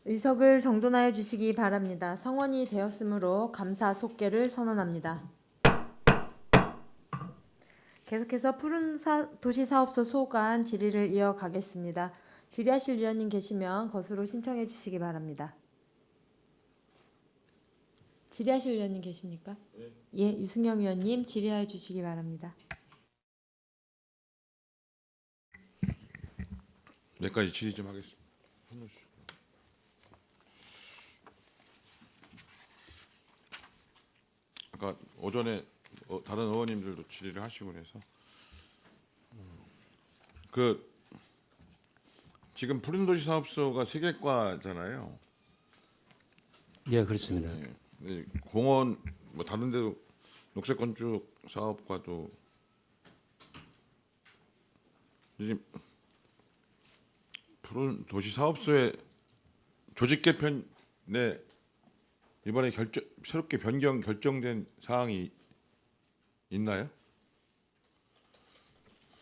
의석을 정돈하여 주시기 바랍니다. 성원이 되었으므로 감사 속계를 선언합니다. 계속해서 푸른 도시사업소 소관 질의를 이어가겠습니다. 질의하실 위원님 계시면 것으로 신청해 주시기 바랍니다. 질의하실 위원님 계십니까? 네. 예, 유승영 위원님 질의해 주시기 바랍니다. 몇 가지 질의 좀 하겠습니다. 아까 오전에 다른 의원님들도 질의를 하시고 그래서 그 지금 푸른도시 사업소가 세계과잖아요. 예, 그렇습니다. 네, 공원 뭐 다른 데도 녹색 건축 사업과도 지금 푸른도시 사업소의 조직 개편에 이번에 새롭게 결정된 사항이 있나요?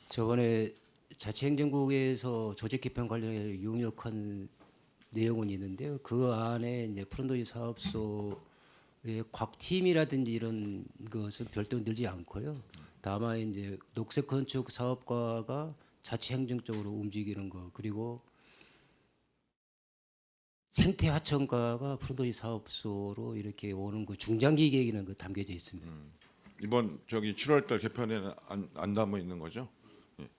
저번에 자치행정국에서 조직 개편 관련해서 용역한 내용은 있는데요. 그 안에 이제 푸른도시 사업소의 곽팀이라든지 이런 것은 별도로 늘지 않고요. 다만 이제 녹색 건축 사업과가 자치행정적으로 움직이는 거, 그리고 생태화천과가 푸른도시 사업소로 이렇게 오는 그 중장기 계획이라는 거 담겨져 있습니다. 이번 7월달 개편에는 안 담아 있는 거죠? 예.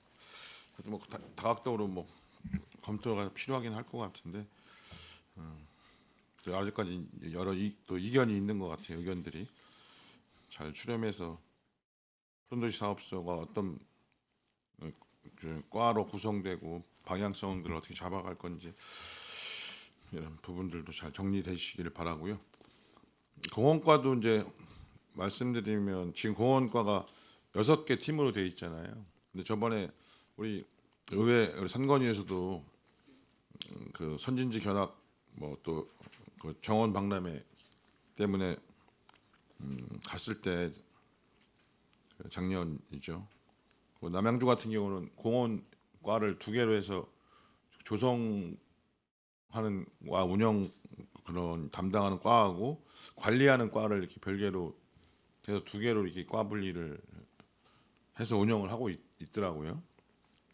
그래도 뭐 다각도로 뭐 검토가 필요하긴 할 것 같은데 아직까지 여러 또 이견이 있는 것 같아요. 의견들이 잘 수렴해서 푸른도시 사업소가 어떤 과로 구성되고 방향성들을 어떻게 잡아갈 건지 이런 부분들도 잘 정리되시기를 바라고요. 공원과도 이제 말씀드리면 지금 공원과가 6개 팀으로 되어 있잖아요. 근데 저번에 우리 의회 선관위에서도 그 선진지 견학 뭐 또 그 정원 박람회 때문에 갔을 때 작년이죠. 그 남양주 같은 경우는 공원과를 2개로 해서 조성하는 과 운영 그런 담당하는 과하고 관리하는 과를 이렇게 별개로 해서 2개로 이렇게 과 분리를 해서 운영을 하고 있더라고요.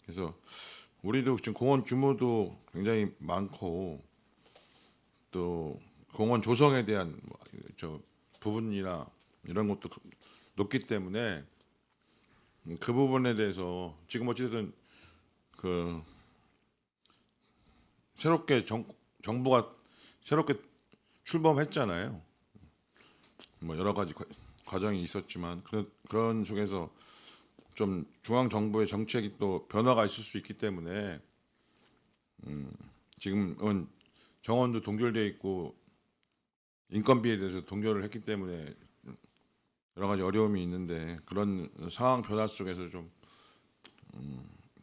그래서 우리도 지금 공원 규모도 굉장히 많고 또 공원 조성에 대한 저 부분이나 이런 것도 높기 때문에 그 부분에 대해서 지금 어쨌든 그 새롭게 정부가 새롭게 출범했잖아요. 뭐 여러 가지 과정이 있었지만 그런 속에서 좀 중앙 정부의 정책이 또 변화가 있을 수 있기 때문에 지금은 정원도 동결되어 있고 인건비에 대해서 동결을 했기 때문에 여러 가지 어려움이 있는데 그런 상황 변화 속에서 좀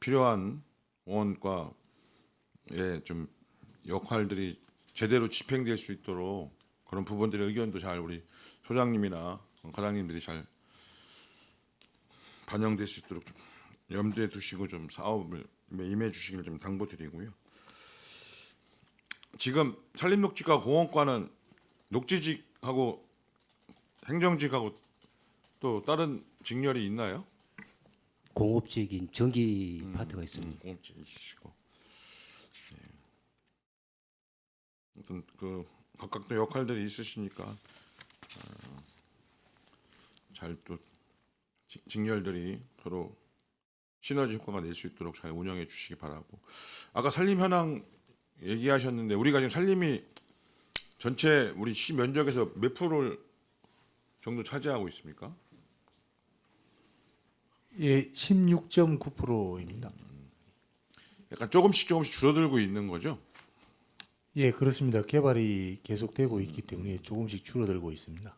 필요한 공원과의 좀 역할들이 제대로 집행될 수 있도록 그런 부분들의 의견도 잘 우리 소장님이나 과장님들이 잘 반영될 수 있도록 좀 염두에 두시고 좀 사업을 임해 주시기를 좀 당부드리고요. 지금 산림녹지과 공원과는 녹지직하고 행정직하고 또 다른 직렬이 있나요? 공업적인 전기 파트가 있습니다. 공업직이시고 어떤 그 각각 또 역할들이 있으시니까 잘 또 직렬들이 서로 시너지 효과가 낼 수 있도록 잘 운영해 주시기 바라고. 아까 산림 현황 얘기하셨는데 우리가 지금 산림이 전체 우리 시 면적에서 몇 프로를 정도 차지하고 있습니까? 예, 16.9%입니다. 약간 조금씩 줄어들고 있는 거죠. 예, 그렇습니다. 개발이 계속되고 있기 때문에 조금씩 줄어들고 있습니다.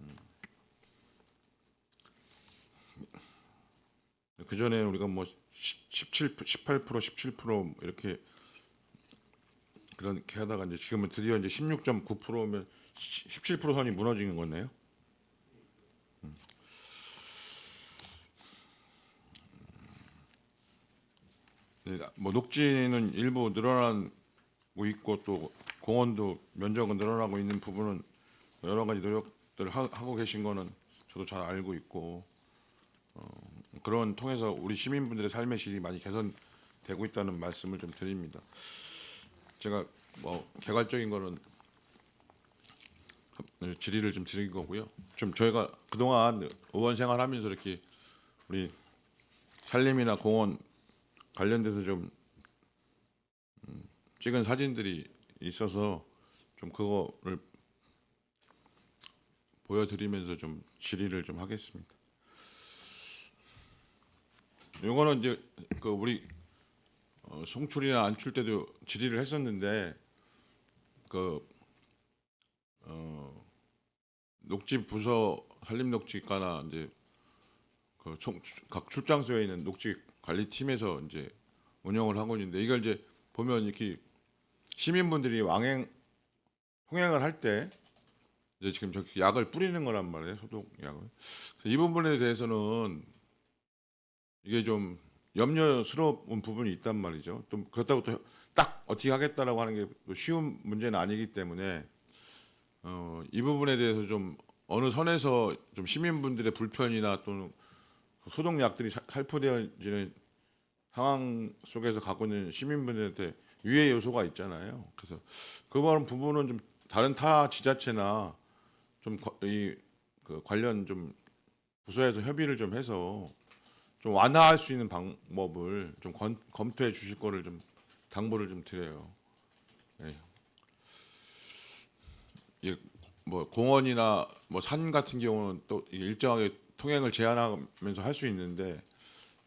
그 전에 우리가 뭐 17, 18%, 17% 이렇게 그렇게 하다가 이제 지금은 드디어 이제 16.9%면 17% 선이 무너지는 거네요. 네, 뭐 녹지는 일부 늘어나고 있고 또 공원도 면적은 늘어나고 있는 부분은 여러 가지 노력들 하고 계신 거는 저도 잘 알고 있고 그런 통해서 우리 시민분들의 삶의 질이 많이 개선되고 있다는 말씀을 좀 드립니다. 제가 뭐 개괄적인 거는 질의를 좀 드린 거고요. 좀 저희가 그동안 의원 생활하면서 이렇게 우리 산림이나 공원 관련돼서 좀 찍은 사진들이 있어서 좀 그거를 보여드리면서 좀 질의를 좀 하겠습니다. 이거는 이제 그 우리 송출이나 안출 때도 질의를 했었는데 그 녹지 부서 산림녹지과나 이제 각 출장소에 있는 녹지 관리팀에서 이제 운영을 하고 있는데 이걸 이제 보면 이렇게 시민분들이 통행을 할 때 이제 지금 저기 약을 뿌리는 거란 말이에요, 소독약을. 이 부분에 대해서는 이게 좀 염려스러운 부분이 있단 말이죠. 또 그렇다고 또 딱 어떻게 하겠다라고 하는 게 또 쉬운 문제는 아니기 때문에 이 부분에 대해서 좀 어느 선에서 좀 시민분들의 불편이나 또는 소독약들이 살포되어지는 상황 속에서 갖고 있는 시민분들한테 유해 요소가 있잖아요. 그래서 그런 부분은 좀 다른 타 지자체나 좀 그 관련 좀 부서에서 협의를 좀 해서 좀 완화할 수 있는 방법을 좀 검토해 주실 거를 좀 당부를 좀 드려요. 예. 예, 뭐 공원이나 뭐 산 같은 경우는 또 이게 일정하게 통행을 제한하면서 할 수 있는데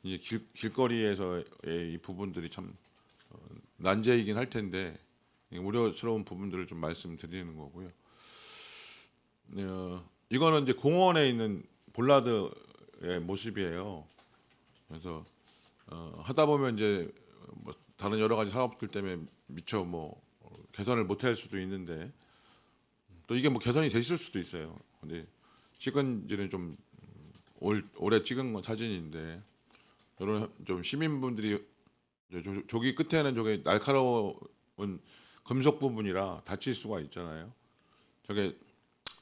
이제 길거리에서의 이 부분들이 참 난제이긴 할 텐데 우려스러운 부분들을 좀 말씀드리는 거고요. 이거는 이제 공원에 있는 볼라드의 모습이에요. 그래서 하다 보면 이제 뭐 다른 여러 가지 사업들 때문에 미처 뭐 개선을 못할 수도 있는데 또 이게 뭐 개선이 돼 있을 수도 있어요. 근데 찍은 지는 좀 올해 찍은 건 사진인데 이런 좀 시민분들이 저기 끝에는 저게 날카로운 금속 부분이라 다칠 수가 있잖아요. 저게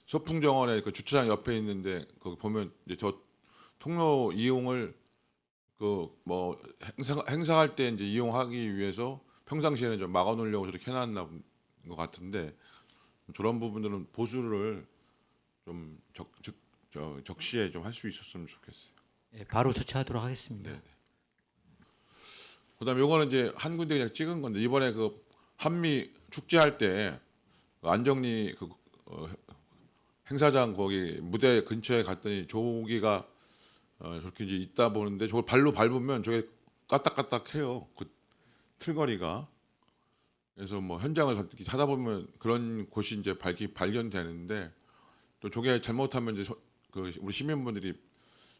소풍 정원에 그 주차장 옆에 있는데 거기 보면 이제 저 통로 이용을 그 뭐 행사할 때 이제 이용하기 위해서 평상시에는 좀 막아놓으려고 저렇게 해놨나 것 같은데 저런 부분들은 보수를 좀 적시에 좀 할 수 있었으면 좋겠어요. 예, 바로 조치하도록 하겠습니다. 네. 그다음에 요거는 이제 한 군데 그냥 찍은 건데 이번에 그 한미 축제할 때 안정리 그 행사장 거기 무대 근처에 갔더니 조기가 저렇게 이제 있다 보는데 저걸 발로 밟으면 저게 까딱까딱해요. 그 틀거리가. 그래서 뭐 현장을 하다 보면 그런 곳이 이제 발견되는데 또 저게 잘못하면 이제 그 우리 시민분들이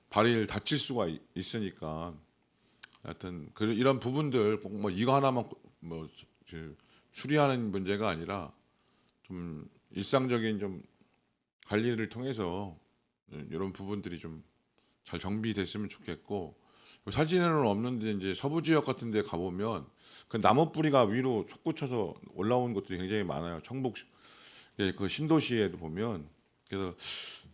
발을 다칠 수가 있으니까 하여튼 이런 부분들 꼭 뭐 이거 하나만 뭐 수리하는 문제가 아니라 좀 일상적인 좀 관리를 통해서 이런 부분들이 좀 잘 정비됐으면 좋겠고 사진에는 없는데 이제 서부 지역 같은 데 가보면 그 나무 뿌리가 위로 솟구쳐서 올라온 것들이 굉장히 많아요. 청북 그 신도시에도 보면 그래서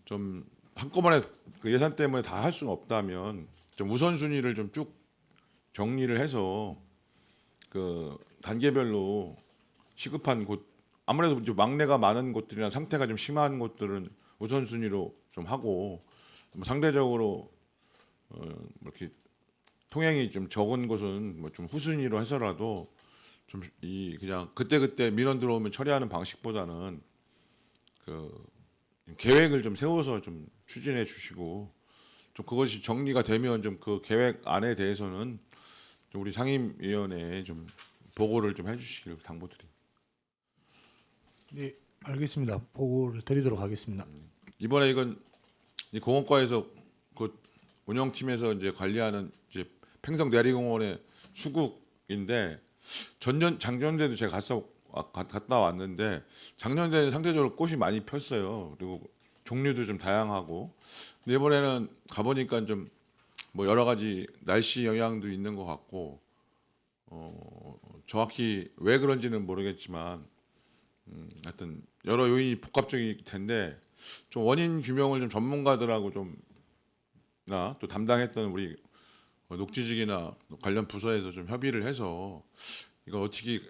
좀 한꺼번에 그 예산 때문에 다 할 수는 없다면 좀 우선순위를 좀 쭉 정리를 해서 그 단계별로 시급한 곳 아무래도 이제 막내가 많은 곳들이나 상태가 좀 심한 곳들은 우선순위로 좀 하고 뭐 상대적으로 이렇게 통행이 좀 적은 곳은 뭐 좀 후순위로 해서라도 좀 그냥 그때 민원 들어오면 처리하는 방식보다는 그 계획을 좀 세워서 좀 추진해 주시고 좀 그것이 정리가 되면 좀 그 계획 안에 대해서는 좀 우리 상임위원회에 좀 보고를 좀 해주시길 당부드립니다. 네, 알겠습니다. 보고를 드리도록 하겠습니다. 이번에 이건 이 공원과에서 그 운영팀에서 이제 관리하는 이제 팽성 내리공원의 수국인데 작년에도 제가 갔다 왔는데 작년에는 상대적으로 꽃이 많이 폈어요. 그리고 종류도 좀 다양하고 근데 이번에는 가보니까 좀 뭐 여러 가지 날씨 영향도 있는 것 같고 정확히 왜 그런지는 모르겠지만 하여튼 여러 요인이 복합적일 텐데 좀 원인 규명을 좀 전문가들하고 좀 나 또 담당했던 우리 녹지직이나 관련 부서에서 좀 협의를 해서 이거 어떻게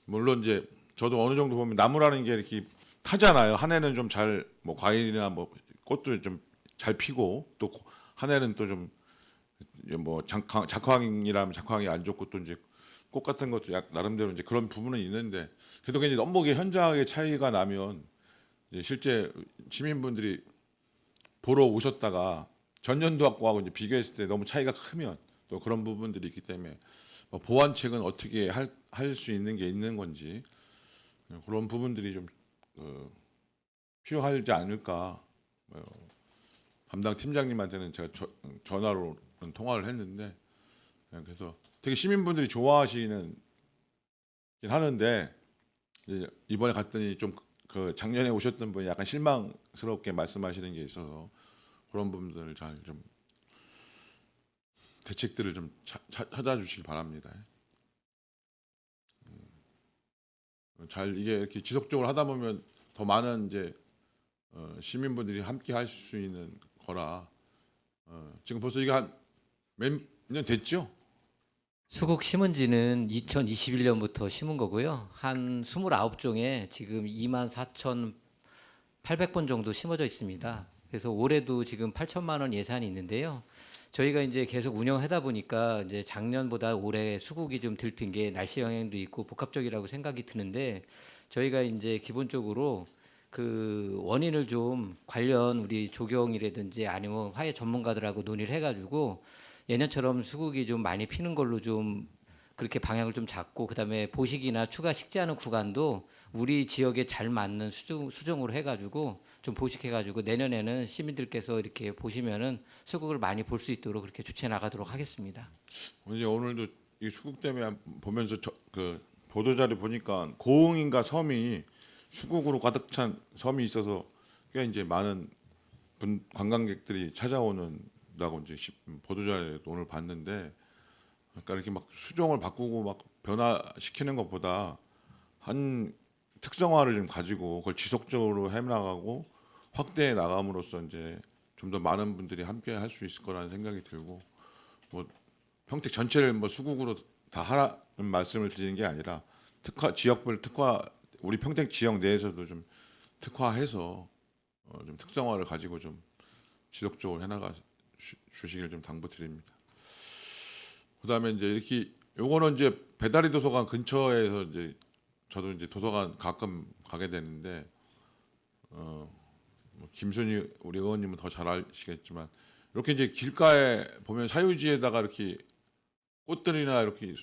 물론 이제 저도 어느 정도 보면 나무라는 게 이렇게 타잖아요. 한 해는 좀 잘 뭐 과일이나 뭐 꽃도 좀 잘 피고 또 한 해는 또 좀 뭐 작황이라면 작황이 안 좋고 또 이제 꽃 같은 것도 나름대로 이제 그런 부분은 있는데 그래도 굉장히 너무 현저하게 차이가 나면 이제 실제 시민분들이 보러 오셨다가 전년도 하고 이제 비교했을 때 너무 차이가 크면 또 그런 부분들이 있기 때문에 뭐 보완책은 어떻게 할 수 있는 게 있는 건지 그런 부분들이 좀 필요하지 않을까. 담당 팀장님한테는 제가 전화로 통화를 했는데 그래서 되게 시민분들이 좋아하시는 하는데 이번에 갔더니 좀 작년에 오셨던 분이 약간 실망스럽게 말씀하시는 게 있어서 그런 부분들을 잘 좀 대책들을 좀 찾아주시기 바랍니다. 잘 이게 이렇게 지속적으로 하다 보면 더 많은 이제 시민분들이 함께 할 수 있는 거라 지금 벌써 이게 한 몇 년 됐죠? 수국 심은 지는 2021년부터 심은 거고요. 한 29종에 지금 24,800번 정도 심어져 있습니다. 그래서 올해도 지금 8천만 원 예산이 있는데요. 저희가 이제 계속 운영하다 보니까 이제 작년보다 올해 수국이 좀 들핀 게 날씨 영향도 있고 복합적이라고 생각이 드는데 저희가 이제 기본적으로 그 원인을 좀 관련 우리 조경이라든지 아니면 화훼 전문가들하고 논의를 해가지고 예년처럼 수국이 좀 많이 피는 걸로 좀 그렇게 방향을 좀 잡고 그다음에 보식이나 추가 식재하는 구간도 우리 지역에 잘 맞는 수종으로 해가지고 좀 보식해가지고 내년에는 시민들께서 이렇게 보시면은 수국을 많이 볼 수 있도록 그렇게 조치해 나가도록 하겠습니다. 이제 오늘도 이 수국 때문에 보면서 보도자료 보니까 고흥인가 섬이 수국으로 가득 찬 섬이 있어서 꽤 이제 많은 관광객들이 찾아오는다고 이제 보도자료 오늘 봤는데, 그러니까 이렇게 막 수종을 바꾸고 막 변화시키는 것보다 한 특성화를 좀 가지고 그걸 지속적으로 해나가고 확대해 나감으로써 이제 좀 더 많은 분들이 함께 할 수 있을 거라는 생각이 들고, 뭐 평택 전체를 뭐 수국으로 다 하라는 말씀을 드리는 게 아니라 지역별 특화, 우리 평택 지역 내에서도 좀 특화해서 좀 특성화를 가지고 좀 지속적으로 해나가 주시길 좀 당부드립니다. 그다음에 이제 이렇게 요거는 이제 배다리 도서관 근처에서 이제 저도 이제 도서관 가끔 가게 되는데 뭐 김순희 우리 의원님은 더 잘 아시겠지만 이렇게 이제 길가에 보면 사유지에다가 이렇게 꽃들이나 이렇게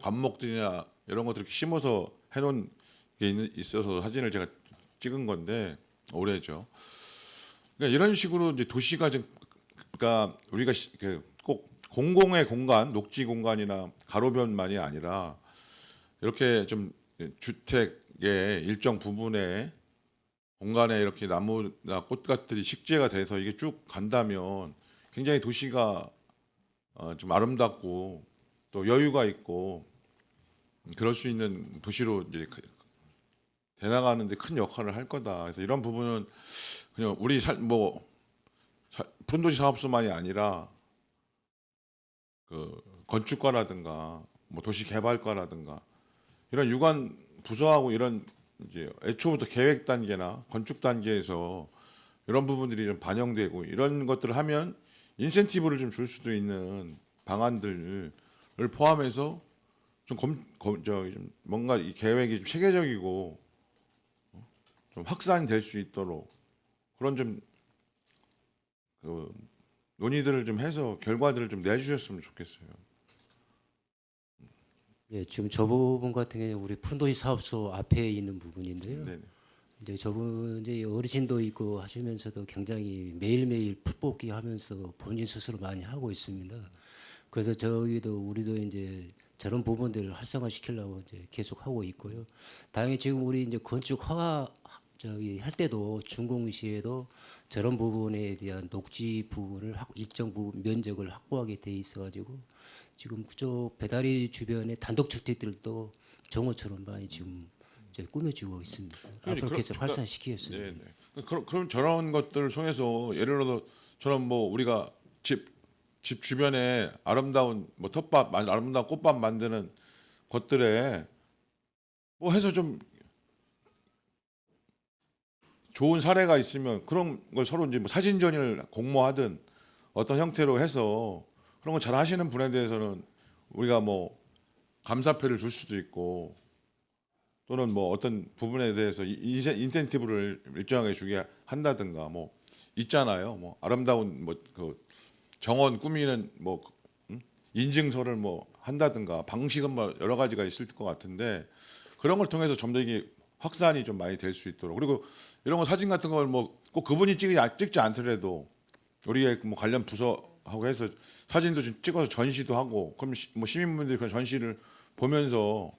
관목들이나 이런 것들 이렇게 심어서 해놓은 게 있어서 사진을 제가 찍은 건데 올해죠. 그러니까 이런 식으로 이제 도시가 좀, 그러니까 우리가 꼭 공공의 공간, 녹지 공간이나 가로변만이 아니라 이렇게 좀 주택의 일정 부분에 공간에 이렇게 나무나 꽃같들이 식재가 돼서 이게 쭉 간다면 굉장히 도시가 좀 아름답고 또 여유가 있고 그럴 수 있는 도시로 이제 돼나가는데 큰 역할을 할 거다. 그래서 이런 부분은 그냥 우리 푸른도시 사업소만이 아니라 그 건축과라든가 뭐 도시개발과라든가 이런 유관 부서하고 이런 이제 애초부터 계획 단계나 건축 단계에서 이런 부분들이 좀 반영되고 이런 것들을 하면 인센티브를 좀 줄 수도 있는 방안들을 포함해서 좀 뭔가 이 계획이 좀 체계적이고 좀 확산될 수 있도록 그런 좀 논의들을 좀 해서 결과들을 좀 내주셨으면 좋겠어요. 예, 지금 저 부분 같은 경우는 우리 푸른도시 사업소 앞에 있는 부분인데요. 네네. 이제 저분 이제 어르신도 있고 하시면서도 굉장히 매일매일 풋뽑기 하면서 본인 스스로 많이 하고 있습니다. 그래서 우리도 이제 저런 부분들을 활성화 시키려고 이제 계속 하고 있고요. 다행히 지금 우리 이제 건축 허가 할 때도 준공시에도 저런 부분에 대한 녹지 부분을 일정 부분 면적을 확보하게 돼 있어가지고 지금 그쪽 배다리 주변의 단독주택들도 정원처럼 많이 지금 이제 꾸며지고 있습니다. 그러니 앞으로 계속 그러니까- 활성화시키겠습니다. 네, 네. 그럼 저런 것들을 통해서 예를 들어 저런 뭐 우리가 집 주변에 아름다운 뭐 텃밭, 아름다운 꽃밭 만드는 것들에 뭐 해서 좀 좋은 사례가 있으면 그런 걸 서로 이제 뭐 사진전을 공모하든 어떤 형태로 해서 그런 거 잘 하시는 분에 대해서는 우리가 뭐 감사패를 줄 수도 있고 또는 뭐 어떤 부분에 대해서 인센티브를 일정하게 주게 한다든가 뭐 있잖아요. 뭐 아름다운 뭐 그 정원 꾸미는 뭐 인증서를 뭐 한다든가 방식은 뭐 여러 가지가 있을 것 같은데 그런 걸 통해서 좀 더 이게 확산이 좀 많이 될 수 있도록 그리고 이런 거 사진 같은 걸 뭐 꼭 그분이 찍지 않더라도 우리의 뭐 관련 부서하고 해서 사진도 좀 찍어서 전시도 하고 그럼 뭐 시민분들이 그 전시를 보면서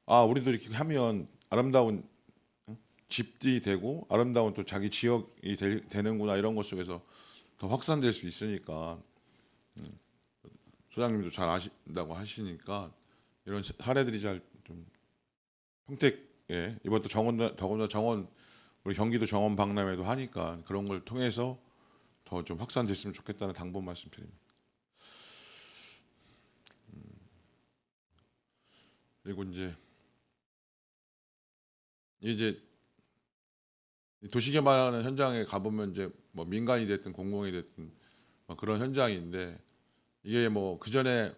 아 우리도 이렇게 하면 아름다운 집이 되고 아름다운 또 자기 지역이 되는구나 이런 것 속에서 더 확산될 수 있으니까 소장님도 잘 아신다고 하시니까 이런 사례들이 잘 좀 평택에 이번 또 더군다나 정원 우리 경기도 정원 박람회도 하니까 그런 걸 통해서 더 좀 확산됐으면 좋겠다는 당부 말씀드립니다. 그리고 이제 도시개발하는 현장에 가보면 이제 뭐 민간이 됐든 공공이 됐든 뭐 그런 현장인데 이게 뭐 그 전에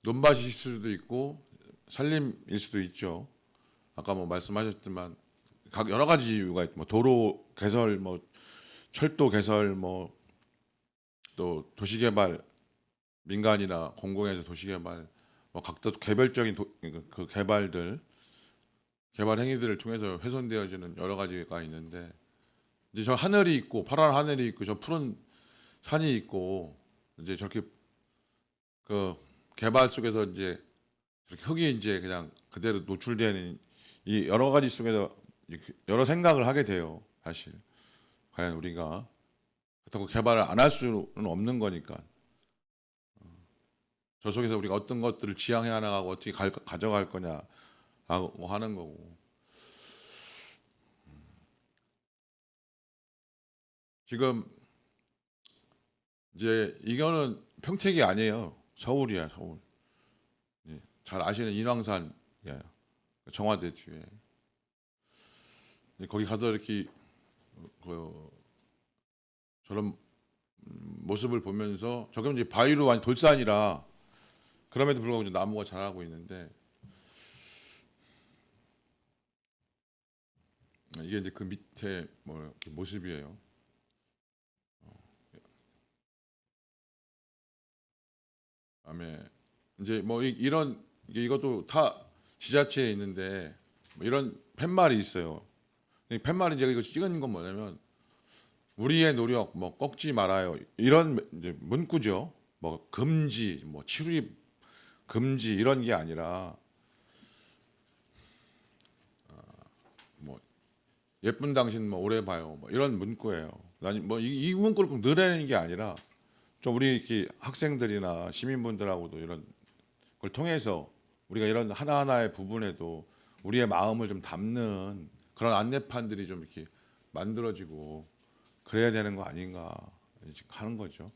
논밭일 수도 있고 산림일 수도 있죠. 아까 뭐 말씀하셨지만 각 여러 가지 이유가 있고 뭐 도로 개설, 뭐 철도 개설, 뭐 또 도시개발 민간이나 공공에서 도시개발 뭐 각자 개별적인 그 개발 행위들을 통해서 훼손되어지는 여러 가지가 있는데 이제 저 하늘이 있고 파란 하늘이 있고 저 푸른 산이 있고 이제 저렇게 그 개발 속에서 이제 저렇게 흙이 이제 그냥 그대로 노출되는 이 여러 가지 속에서 여러 생각을 하게 돼요. 사실 과연 우리가 그렇다고 개발을 안 할 수는 없는 거니까 저 속에서 우리가 어떤 것들을 지향해 나가고 어떻게 가져갈 거냐라고 하는 거고 지금 이제 이거는 평택이 아니에요. 서울이야, 서울. 예, 잘 아시는 인왕산이에요. 정화대 뒤에. 거기 가서 이렇게 저런 모습을 보면서 저게 이제 바위로 완전 돌산이라 그럼에도 불구하고 이제 나무가 자라고 있는데 이게 이제 그 밑에 뭐 이렇게 모습이에요. 그다음에 이제 뭐 이런 이것도 다 지자체에 있는데 뭐 이런 팻말이 있어요. 이 팻말이 제가 이거 찍은 건 뭐냐면 우리의 노력 뭐 꺾지 말아요 이런 이제 문구죠. 뭐 금지 뭐 출입 금지 이런 게 아니라 뭐 예쁜 당신 뭐 오래 봐요 뭐 이런 문구예요. 아니 뭐 이 문구를 꼭 늘어내는 게 아니라 좀 우리 이렇게 학생들이나 시민분들하고도 이런 걸 통해서 우리가 이런 하나하나의 부분에도 우리의 마음을 좀 담는 그런 안내판들이 좀 이렇게 만들어지고 그래야 되는 거 아닌가 하는 거죠.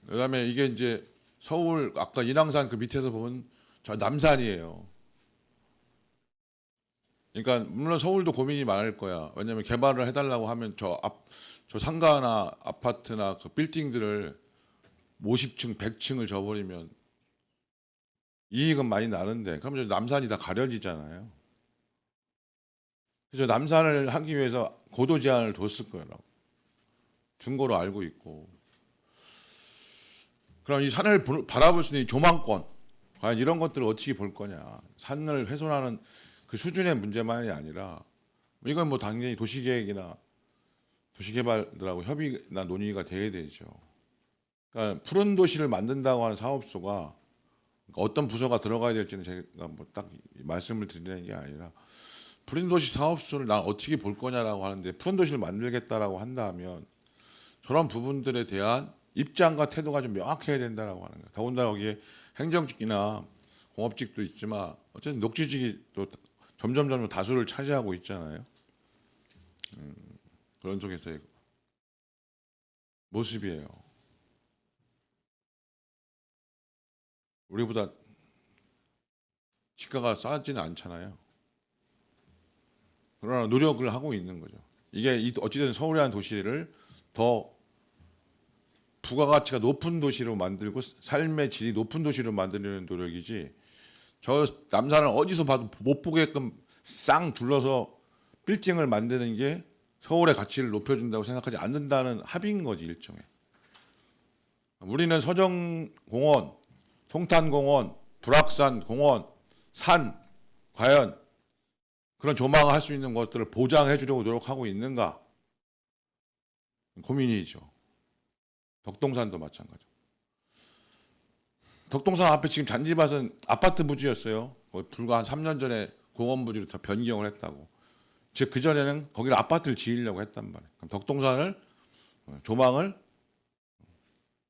그다음에 이게 이제 서울 아까 인왕산 그 밑에서 보면 저 남산이에요. 그러니까 물론 서울도 고민이 많을 거야. 왜냐하면 개발을 해달라고 하면 저 상가나 아파트나 그 빌딩들을 50층, 100층을 져버리면 이익은 많이 나는데 그럼 저 남산이 다 가려지잖아요. 그래서 남산을 하기 위해서 고도 제한을 뒀을 거라고 중고로 알고 있고 그럼 이 산을 바라볼 수 있는 이 조망권 과연 이런 것들을 어떻게 볼 거냐 산을 훼손하는 그 수준의 문제만이 아니라 이건 뭐 당연히 도시계획이나 도시개발들하고 협의나 논의가 돼야 되죠. 그러니까 푸른 도시를 만든다고 하는 사업소가 어떤 부서가 들어가야 될지는 제가 뭐 딱 말씀을 드리는 게 아니라 푸른 도시 사업소를 난 어떻게 볼 거냐라고 하는데 푸른 도시를 만들겠다라고 한다면 저런 부분들에 대한 입장과 태도가 좀 명확해야 된다라고 하는 거예요. 더군다나 여기에 행정직이나 공업직도 있지만 어쨌든 녹지직이 또 점점 다수를 차지하고 있잖아요. 그런 쪽에서의 모습이에요. 우리보다 시가가 싸지는 않잖아요. 그러나 노력을 하고 있는 거죠. 이게 어찌든 서울이라는 도시를 더 부가가치가 높은 도시로 만들고 삶의 질이 높은 도시로 만드는 노력이지, 저 남산을 어디서 봐도 못 보게끔 쌍 둘러서 빌딩을 만드는 게 서울의 가치를 높여준다고 생각하지 않는다는 합의인 거지, 일종의. 우리는 서정공원, 송탄공원, 불악산공원, 산, 과연 그런 조망을 할 수 있는 것들을 보장해 주려고 노력하고 있는가? 고민이죠. 덕동산도 마찬가지. 덕동산 앞에 지금 잔디밭은 아파트 부지였어요. 불과 한 3년 전에 공원 부지로 다 변경을 했다고. 즉 그전에는 거기를 아파트를 지으려고 했단 말이에요. 그럼 덕동산을 조망을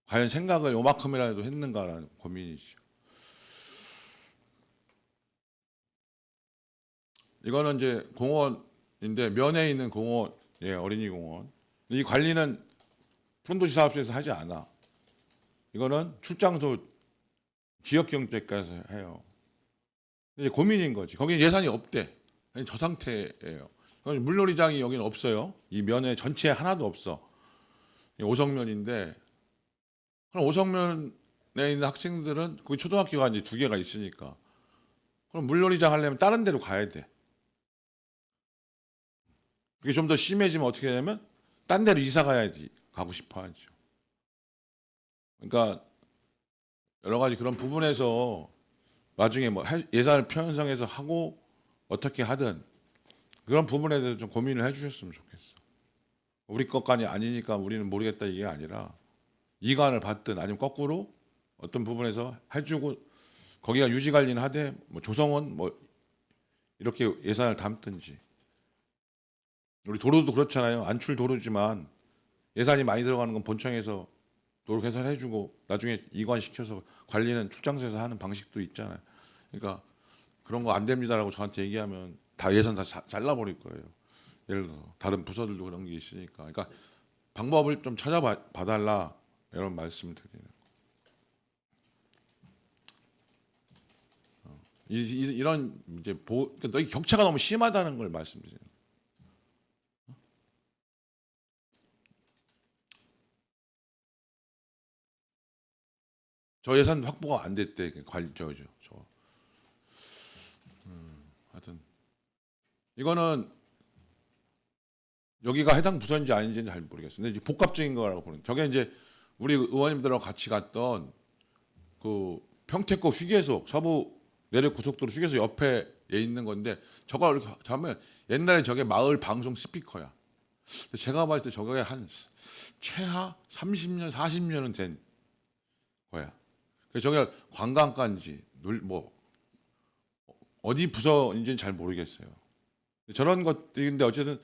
과연 생각을 요만큼이라도 했는가라는 고민이죠. 이거는 이제 공원인데 면에 있는 공원, 예, 어린이 공원. 이 관리는 푸른도시 사업소에서 하지 않아. 이거는 출장소 지역경제과에서 해요. 이제 고민인 거지. 거기는 예산이 없대. 아니, 저 상태예요. 물놀이장이 여기는 없어요. 이 면에 전체에 하나도 없어. 5성면인데 그럼 5성면에 있는 학생들은 거기 초등학교가 이제 2개가 있으니까 그럼 물놀이장 하려면 다른 데로 가야 돼. 그게 좀 더 심해지면 어떻게 되냐면 딴 데로 이사 가야지 가고 싶어 하죠. 그러니까 여러 가지 그런 부분에서 나중에 뭐 예산을 편성해서 하고 어떻게 하든 그런 부분에 대해서 좀 고민을 해주셨으면 좋겠어. 우리 것만이 아니니까 우리는 모르겠다 이게 아니라 이관을 받든 아니면 거꾸로 어떤 부분에서 해주고 거기가 유지 관리는 하되 뭐 조성원 뭐 이렇게 예산을 담든지. 우리 도로도 그렇잖아요. 안출 도로지만 예산이 많이 들어가는 건 본청에서 도로 개선해주고 나중에 이관시켜서 관리는 출장소에서 하는 방식도 있잖아요. 그러니까 그런 거 안 됩니다라고 저한테 얘기하면 다 예산 다 잘라버릴 거예요. 예를 들어 다른 부서들도 그런 게 있으니까. 그러니까 방법을 좀 찾아봐달라 이런 말씀을 드리는. 이런 이제 그러니까 이 격차가 너무 심하다는 걸 말씀드리는. 저 예산 확보가 안 됐대. 관리 저. 하여튼 이거는 여기가 해당 부서인지 아닌지는 잘 모르겠어요. 근데 이제 복합적인 거라고 보는. 저게 이제 우리 의원님들하고 같이 갔던 그 평택고 휴게소, 서부 내륙 고속도로 휴게소 옆에 있는 건데 저거 이렇게 하면 옛날에 저게 마을 방송 스피커야. 제가 봤을 때 저게 한 최하 30년, 40년은 된 거야. 그래서 저게 관광가인지 뭐 어디 부서인지는 잘 모르겠어요. 저런 것들인데 어쨌든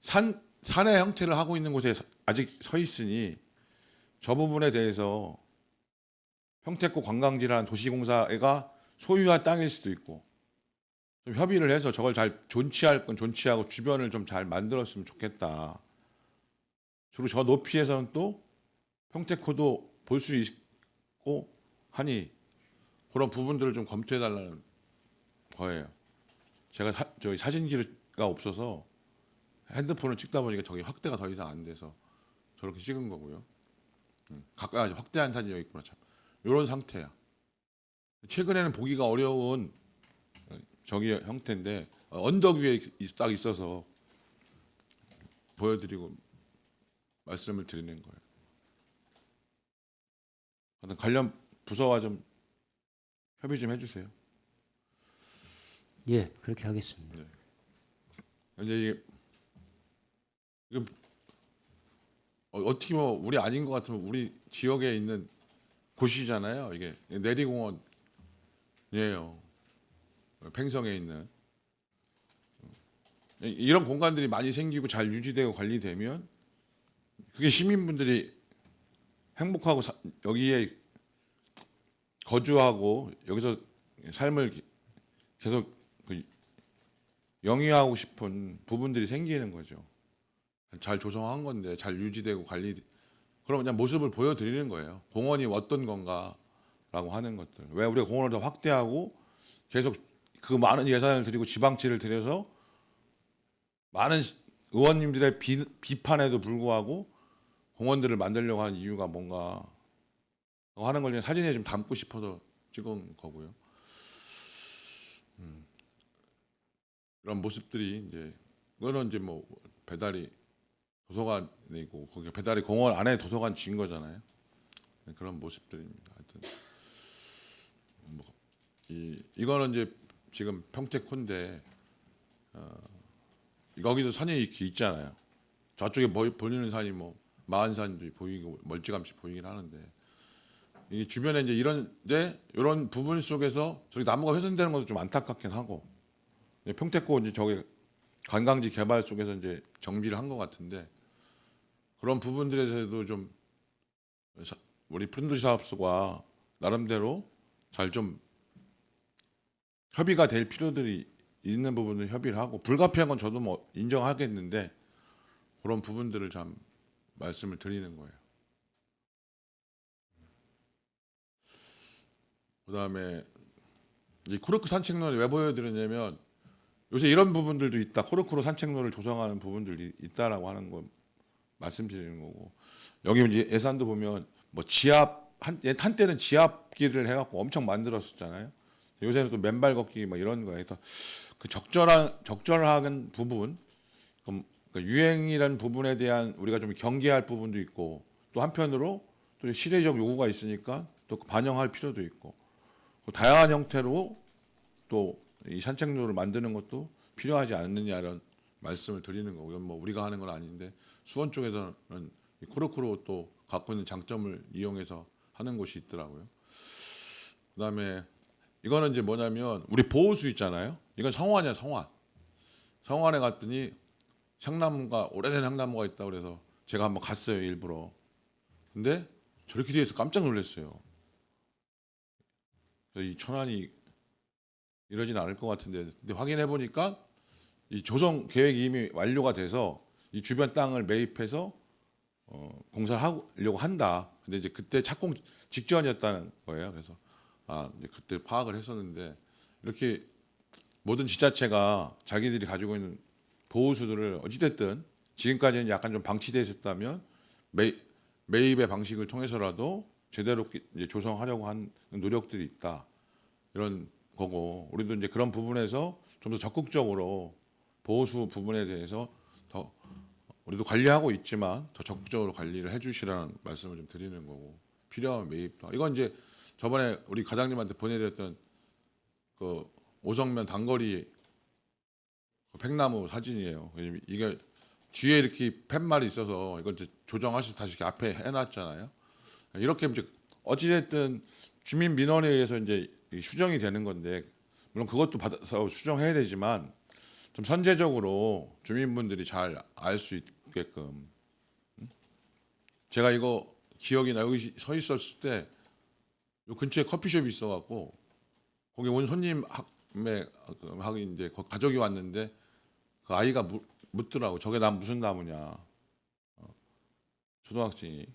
산의 형태를 하고 있는 곳에 아직 서 있으니 저 부분에 대해서 평택고 관광지라는 도시공사가 소유한 땅일 수도 있고 좀 협의를 해서 저걸 잘 존치할 건 존치하고 주변을 좀 잘 만들었으면 좋겠다. 주로 저 높이에서는 또 평택고도 볼 수 있고 하니 그런 부분들을 좀 검토해달라는 거예요. 제가 저기 사진기가 없어서 핸드폰을 찍다 보니까 저기 확대가 더 이상 안 돼서 저렇게 찍은 거고요. 가까이 확대한 사진이 여기 있구나. 참. 이런 상태야. 최근에는 보기가 어려운 저기 형태인데 언덕 위에 딱 있어서 보여드리고 말씀을 드리는 거예요. 하여튼 관련 부서와 좀 협의 좀 해주세요. 예, 그렇게 하겠습니다. 이제 이게 어떻게 뭐 우리 아닌 것 같으면 우리 지역에 있는 곳이잖아요. 이게 내리공원이에요. 팽성에 있는 이런 공간들이 많이 생기고 잘 유지되고 관리되면 그게 시민분들이 행복하고 여기에 거주하고 여기서 삶을 계속 그 영위하고 싶은 부분들이 생기는 거죠. 잘 조성한 건데 잘 유지되고 관리. 그럼 그냥 모습을 보여드리는 거예요. 공원이 어떤 건가라고 하는 것들. 왜 우리가 공원을 더 확대하고 계속 그 많은 예산을 들이고 지방치를 들여서 많은 의원님들의 비판에도 불구하고 공원들을 만들려고 하는 이유가 뭔가 하는 걸 그냥 사진에 좀 담고 싶어서 찍은 거고요. 그런 모습들이 이제 그거는 이제 뭐 배달이 도서관이고 거기 배달이 공원 안에 도서관 지은 거잖아요. 그런 모습들입니다. 하여튼 뭐 이거는 이제 지금 평택호인데 여기도 산이 이렇게 있잖아요. 저쪽에 보이는 산이 뭐 마한산도 보이고 멀찌감치 보이긴 하는데 이 주변에 이제 이런 부분 속에서 저기 나무가 훼손되는 것도 좀 안타깝긴 하고 평택호 이제 저기 관광지 개발 속에서 이제 정비를 한 것 같은데 그런 부분들에서도 좀 우리 푸른도시 사업소가 나름대로 잘 좀 협의가 될 필요들이 있는 부분은 협의를 하고 불가피한 건 저도 뭐 인정하겠는데 그런 부분들을 참 말씀을 드리는 거예요. 그다음에 이 코르크 산책로를 왜 보여드리냐면 요새 이런 부분들도 있다. 코르크로 산책로를 조성하는 부분들이 있다라고 하는 거 말씀드리는 거고 여기 이제 예산도 보면 뭐 한때는 지압길을 해갖고 엄청 만들었었잖아요. 요새는 또 맨발 걷기 뭐 이런 거에 서 그 적절한 부분, 그러니까 유행이라는 부분에 대한 우리가 좀 경계할 부분도 있고 또 한편으로 또 시대적 요구가 있으니까 또 반영할 필요도 있고 다양한 형태로 또 이 산책로를 만드는 것도 필요하지 않느냐는 말씀을 드리는 거고 이건 뭐 우리가 하는 건 아닌데 수원 쪽에서는 이 코르크로 또 갖고 있는 장점을 이용해서 하는 곳이 있더라고요. 그다음에 이거는 이제 뭐냐면 우리 보호수 있잖아요. 이건 성환이야, 성환. 성환에 갔더니 향나무가 오래된 향나무가 있다 그래서 제가 한번 갔어요, 일부러. 근데 저렇게 뒤에서 깜짝 놀랐어요. 이 천안이 이러진 않을 것 같은데 근데 확인해 보니까 이 조성 계획이 이미 완료가 돼서 이 주변 땅을 매입해서 공사를 하려고 한다. 근데 이제 그때 착공 직전이었다는 거예요. 그래서 이제 그때 파악을 했었는데 이렇게 모든 지자체가 자기들이 가지고 있는 보호수들을 어찌됐든 지금까지는 약간 좀 방치돼 있었다면 매입의 방식을 통해서라도 제대로 이제 조성하려고 한 노력들이 있다. 이런 거고 우리도 이제 그런 부분에서 좀 더 적극적으로 보호수 부분에 대해서 더 우리도 관리하고 있지만 더 적극적으로 관리를 해주시라는 말씀을 좀 드리는 거고 필요한 매입도 이건 이제 저번에 우리 과장님한테 보내드렸던 그 오성면 단거리 팽나무 사진이에요. 이게 뒤에 이렇게 팻말이 있어서 이걸 이제 조정하셔서 다시 이렇게 앞에 해놨잖아요. 이렇게 이제 어찌됐든 주민 민원에 의해서 이제 수정이 되는 건데 물론 그것도 받아서 수정해야 되지만 좀 선제적으로 주민분들이 잘 알 수 있게끔 제가 이거 기억이 나 여기 서 있었을 때 요 근처에 커피숍이 있어갖고 거기 온 손님 하기 이제 가족이 왔는데 그 아이가 묻더라고 저게 난 무슨 나무냐 초등학생이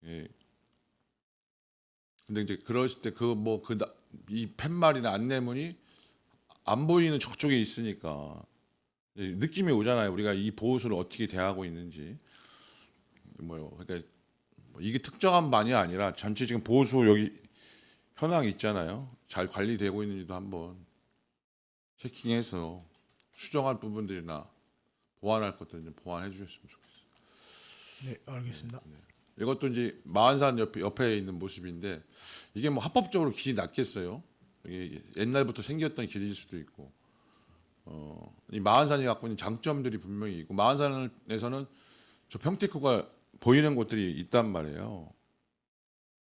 예. 근데 이제 그러실 때 이 팻말이나 안내문이 안 보이는 저쪽에 있으니까 느낌이 오잖아요. 우리가 이 보호수를 어떻게 대하고 있는지 그러니까 이게 특정한 반이 아니라 전체 지금 보호수 여기 현황 있잖아요. 잘 관리되고 있는지도 한번 체킹해서 수정할 부분들이나 보완할 것들은 좀 보완해 주셨으면 좋겠어요. 네, 알겠습니다. 이것도 이제 마한산 옆에 있는 모습인데 이게 뭐 합법적으로 길이 낮겠어요. 이게 옛날부터 생겼던 길일 수도 있고 이 마한산이 갖고 있는 장점들이 분명히 있고 마한산에서는 저 평택호가 보이는 곳들이 있단 말이에요.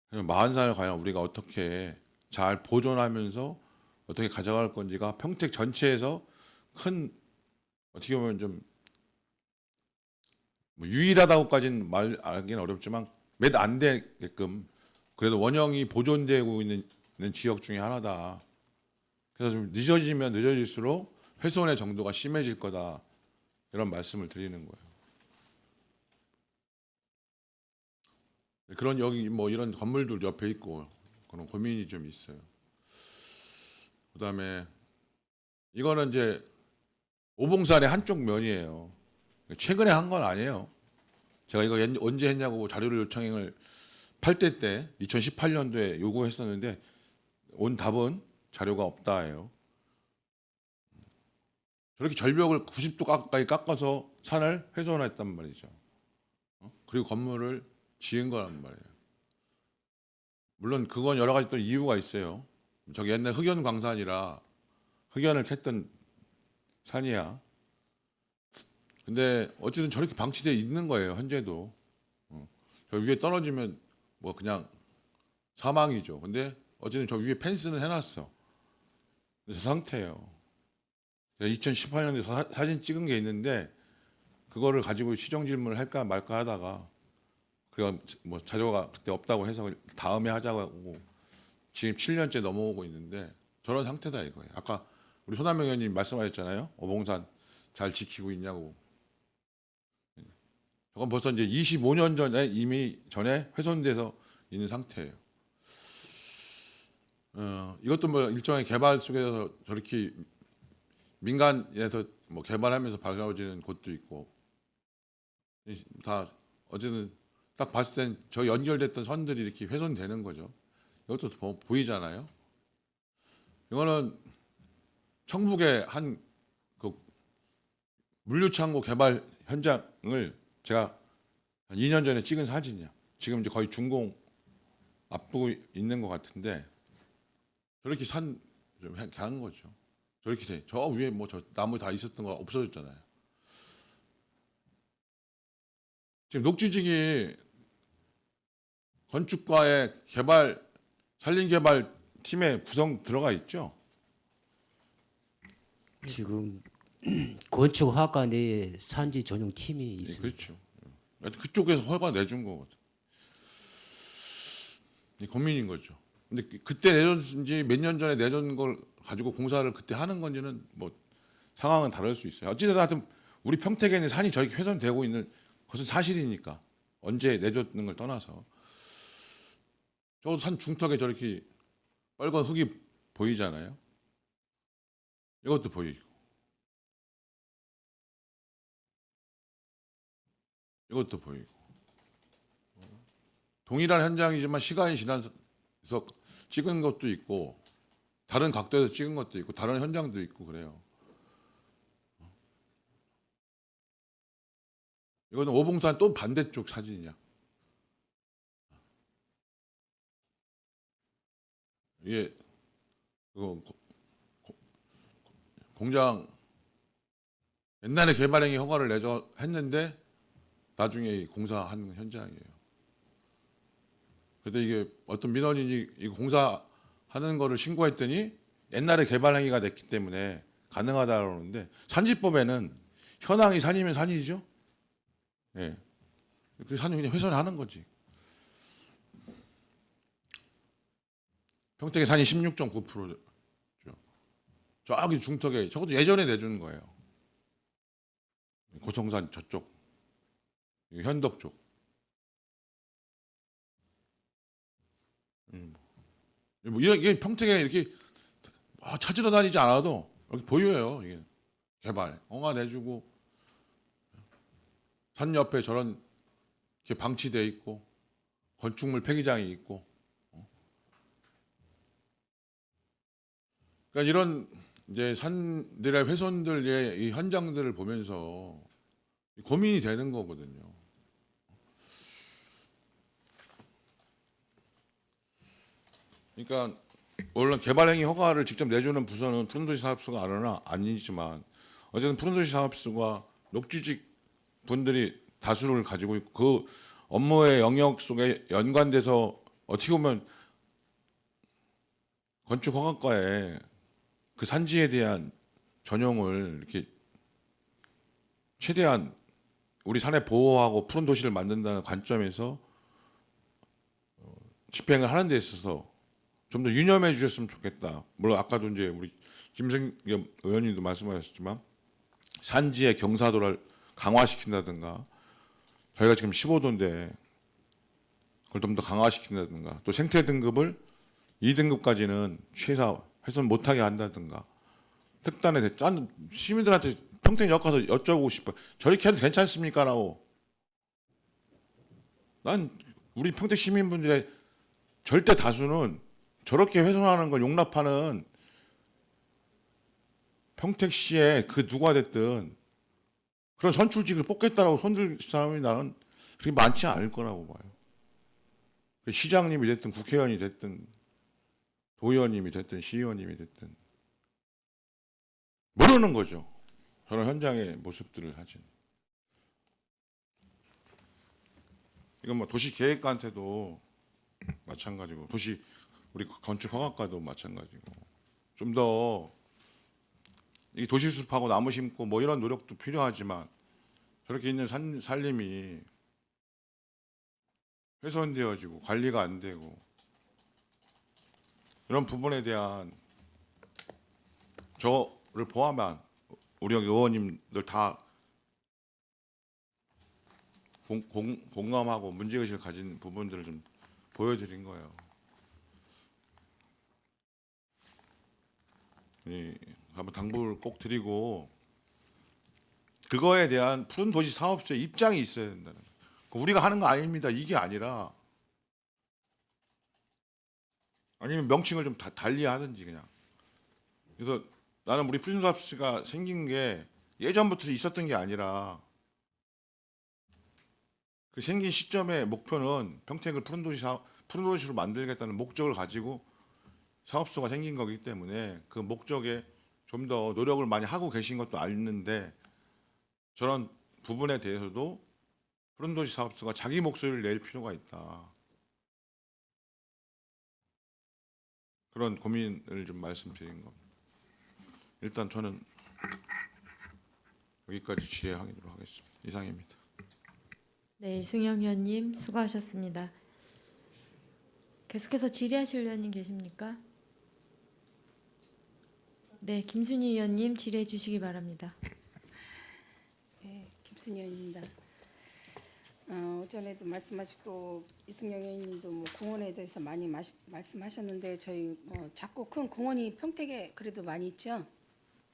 마한산을 과연 우리가 어떻게 잘 보존하면서 어떻게 가져갈 건지가 평택 전체에서 큰 어떻게 보면 좀 뭐 유일하다고까지는 말하기는 어렵지만 몇 안 되게끔 그래도 원형이 보존되고 있는 있는 지역 중에 하나다. 그래서 좀 늦어지면 늦어질수록 훼손의 정도가 심해질 거다. 이런 말씀을 드리는 거예요. 그런 여기 뭐 이런 건물들 옆에 있고 그런 고민이 좀 있어요. 그다음에 이거는 이제 오봉산의 한쪽 면이에요. 최근에 한 건 아니에요. 제가 이거 언제 했냐고 자료를 요청을 8대 때 2018년도에 요구했었는데 온 답은 자료가 없다예요. 저렇게 절벽을 90도 가까이 깎아서 산을 훼손했단 말이죠. 그리고 건물을 지은 거란 말이에요. 물론 그건 여러 가지 또 이유가 있어요. 저기 옛날 흑연 광산이라 흑연을 캤던 산이야. 근데 어쨌든 저렇게 방치되어 있는 거예요. 현재도. 저 위에 떨어지면 뭐 그냥 사망이죠. 근데 어쨌든 저 위에 펜스는 해놨어. 저 상태예요. 2018년에 사진 찍은 게 있는데 그거를 가지고 시정 질문을 할까 말까 하다가 그가 뭐 자료가 그때 없다고 해서 다음에 하자고 하고 지금 7년째 넘어오고 있는데 저런 상태다 이거예요. 아까 우리 손한명 의원님 말씀하셨잖아요. 오봉산 잘 지키고 있냐고. 저건 벌써 이제 25년 전에 이미 전에 훼손돼서 있는 상태예요. 이것도 뭐 일종의 개발 속에서 저렇게 민간에서 뭐 개발하면서 밝아지는 곳도 있고 다 어쨌든 딱 봤을 땐 저 연결됐던 선들이 이렇게 훼손되는 거죠. 이것도 보이잖아요. 이거는 청북의 한 그 물류창고 개발 현장을 제가 한 2년 전에 찍은 사진이야. 지금 이제 거의 준공 앞두고 있는 것 같은데 저렇게 산 좀 한 거죠. 저렇게 돼. 저 위에 뭐 저 나무 다 있었던 거 없어졌잖아요. 지금 녹지직이 건축과의 개발 산림개발 팀에 구성 들어가 있죠. 지금 건축학과 내에 산지 전용 팀이 네, 있습니다. 그렇죠. 그쪽에서 허가 내준 거거든. 이 고민인 거죠. 근데 그때 내줬는지 몇 년 전에 내준 걸 가지고 공사를 그때 하는 건지는 뭐 상황은 다를 수 있어요. 어찌됐든 하여튼 우리 평택에 있는 산이 저렇게 훼손되고 있는 것은 사실이니까 언제 내줬는 걸 떠나서 저 산 중턱에 저렇게 빨간 흙이 보이잖아요. 이것도 보이고 이것도 보이고 동일한 현장이지만 시간이 지나서 찍은 것도 있고 다른 각도에서 찍은 것도 있고 다른 현장도 있고 그래요. 이거는 오봉산 또 반대쪽 사진이야. 이게 그거 공장 옛날에 개발행위 허가를 내줘 했는데 나중에 공사한 현장이에요. 근데 이게 어떤 민원인이 이 공사하는 거를 신고했더니 옛날에 개발행위가 됐기 때문에 가능하다고 그러는데 산지법에는 현황이 산이면 산이죠. 예. 그 산이 그냥 훼손하는 거지. 평택의 산이 16.9%죠. 저기 중턱에 저것도 예전에 내주는 거예요. 고성산 저쪽, 현덕 쪽. 뭐 이게 평택에 이렇게 찾으러 다니지 않아도 이렇게 보여요. 이게 개발 허가 내주고 산 옆에 저런 이렇게 방치돼 있고 건축물 폐기장이 있고. 그러니까 이런 이제 산들의 훼손들의 이 현장들을 보면서 고민이 되는 거거든요. 그러니까 물론 개발행위 허가를 직접 내주는 부서는 푸른도시 사업소가 아니지만 어쨌든 푸른도시 사업소가 녹지직 분들이 다수를 가지고 있고 그 업무의 영역 속에 연관돼서 어떻게 보면 건축 허가과에 그 산지에 대한 전용을 이렇게 최대한 우리 산에 보호하고 푸른 도시를 만든다는 관점에서 집행을 하는 데 있어서 좀 더 유념해 주셨으면 좋겠다. 물론 아까도 이제 우리 김생겸 의원님도 말씀하셨지만 산지의 경사도를 강화시킨다든가 저희가 지금 15도인데 그걸 좀 더 강화시킨다든가 또 생태 등급을 2등급까지는 최소 훼손 못하게 한다든가 특단의 난 시민들한테 평택 역 가서 여쭤보고 싶어. 저렇게 해도 괜찮습니까라고. 난 우리 평택 시민분들의 절대 다수는 저렇게 훼손하는 걸 용납하는 평택시의 그 누가 됐든 그런 선출직을 뽑겠다라고 손들 사람이 나는 그렇게 많지 않을 거라고 봐요. 시장님이 됐든 국회의원이 됐든 도의원님이 됐든 시의원님이 됐든 모르는 거죠. 저는 현장의 모습들을 하진. 이건 뭐 도시계획가한테도 마찬가지고 우리 건축허가과도 마찬가지고 좀 더 이 도시숲하고 나무 심고 뭐 이런 노력도 필요하지만 저렇게 있는 산림이 훼손되어지고 관리가 안 되고 이런 부분에 대한 저를 포함한 우리 여기 의원님들 다 공감하고 문제의식을 가진 부분들을 좀 보여드린 거예요. 한번 당부를 꼭 드리고 그거에 대한 푸른 도시 사업소의 입장이 있어야 된다는 거예요. 우리가 하는 거 아닙니다. 이게 아니라 아니면 명칭을 좀 달리 하든지 그냥. 그래서 나는 우리 푸른 사업소가 생긴 게 예전부터 있었던 게 아니라 그 생긴 시점의 목표는 평택을 푸른 도시로 만들겠다는 목적을 가지고 사업소가 생긴 거기 때문에 그 목적에 좀 더 노력을 많이 하고 계신 것도 아는데 저런 부분에 대해서도 푸른 도시 사업소가 자기 목소리를 낼 필요가 있다. 그런 고민을 좀 말씀드린 겁니다. 일단 저는 여기까지 질의하도록 하겠습니다. 이상입니다. 네, 이승영 의원님 수고하셨습니다. 계속해서 질의하실 의원님 계십니까? 네, 김순희 의원님 질의해 주시기 바랍니다. 네, 김순희 의원입니다. 전에도 말씀하신 또 이승영 의원님도 뭐 공원에 대해서 많이 말씀하셨는데 저희 작고 큰 공원이 평택에 그래도 많이 있죠.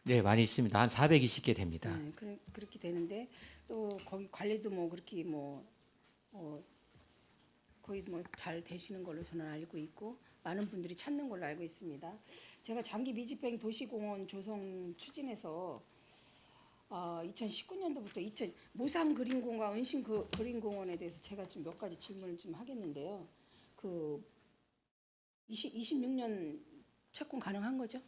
네, 많이 있습니다. 한 420개 됩니다. 네, 그렇게 되는데 또 거기 관리도 뭐 그렇게 거의 뭐 잘 되시는 걸로 저는 알고 있고 많은 분들이 찾는 걸로 알고 있습니다. 제가 장기 미집행 도시공원 조성 추진해서 2019년도부터 모산 그린공원, 은신 그린공원에 대해서 제가 좀 몇 가지 질문을 좀 하겠는데요. 그 26년 착공 가능한 거죠?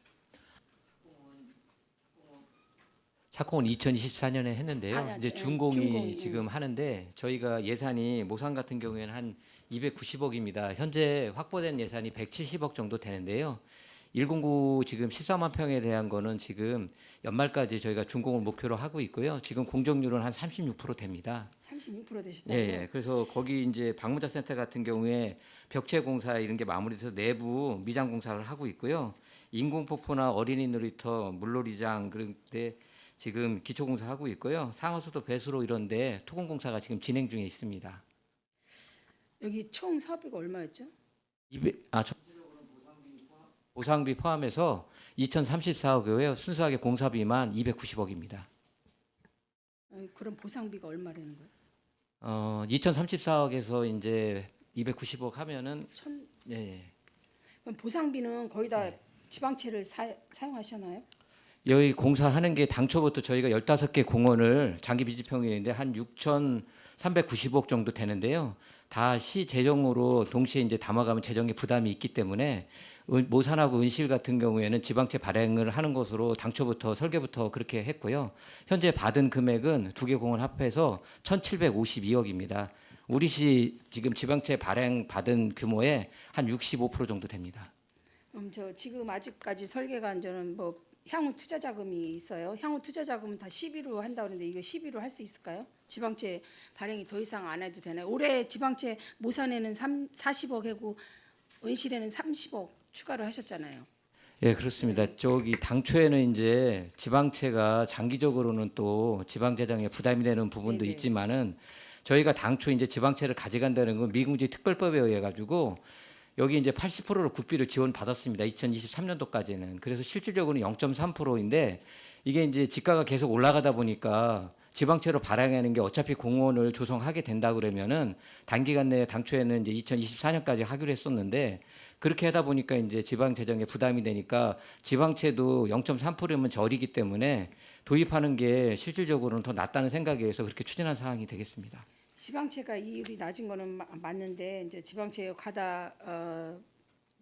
착공은 2024년에 했는데요. 아니, 이제 준공이, 준공이 지금 하는데 저희가 예산이 모산 같은 경우에는 한 290억입니다. 현재 확보된 예산이 170억 정도 되는데요. 109 지금 14만 평에 대한 거는 지금 연말까지 저희가 준공을 목표로 하고 있고요. 지금 공정률은 한 36% 됩니다. 36% 되셨다고요? 예. 그래서 거기 이제 방문자 센터 같은 경우에 벽체 공사 이런 게 마무리돼서 내부 미장 공사를 하고 있고요. 인공폭포나 어린이 놀이터, 물놀이장 그런데 지금 기초 공사하고 있고요. 상하수도 배수로 이런데 토공 공사가 지금 진행 중에 있습니다. 여기 총 사업비가 얼마였죠? 보상비 포함해서 2,034억이고요. 순수하게 공사비만 290억입니다. 그럼 보상비가 얼마라는 거예요? 2,034억에서 이제 290억 하면은 예. 그럼 보상비는 거의 다 지방채를 사용하시나요? 여기 공사하는 게 당초부터 저희가 15개 공원을 장기 비지평이었는데 한 6,390억 정도 되는데요. 다 시 재정으로 동시에 이제 담아가면 재정에 부담이 있기 때문에 모산하고 은실 같은 경우에는 지방채 발행을 하는 것으로 당초부터 설계부터 그렇게 했고요. 현재 받은 금액은 두 개 공원 합해서 1,752억입니다. 우리시 지금 지방채 발행 받은 규모의 한 65% 정도 됩니다. 저 지금 아직까지 설계가 저는 뭐 향후 투자 자금이 있어요. 향후 투자 자금은 다 시비로 한다 그러는데 이거 시비로 할 수 있을까요? 지방채 발행이 더 이상 안 해도 되나요? 올해 지방채 모산에는 40억 하고 은실에는 30억 추가로 하셨잖아요. 예, 그렇습니다. 저기 당초에는 이제 지방채가 장기적으로는 또 지방 재정에 부담이 되는 부분도 네네. 있지만은 저희가 당초 이제 지방채를 가져간다는 건 미궁지 특별법에 의해 가지고 여기 이제 80%를 국비를 지원 받았습니다. 2023년도까지는. 그래서 실질적으로는 0.3%인데 이게 이제 지가가 계속 올라가다 보니까 지방채로 발행하는 게 어차피 공원을 조성하게 된다 그러면은 단기간 내에 당초에는 이제 2024년까지 하기로 했었는데 그렇게 하다 보니까 이제 지방 재정에 부담이 되니까 지방채도 0.3%면 저리기 때문에 도입하는 게 실질적으로는 더 낫다는 생각에 의해서 그렇게 추진한 사항이 되겠습니다. 지방채가 이율이 낮은 거는 맞는데 이제 지방채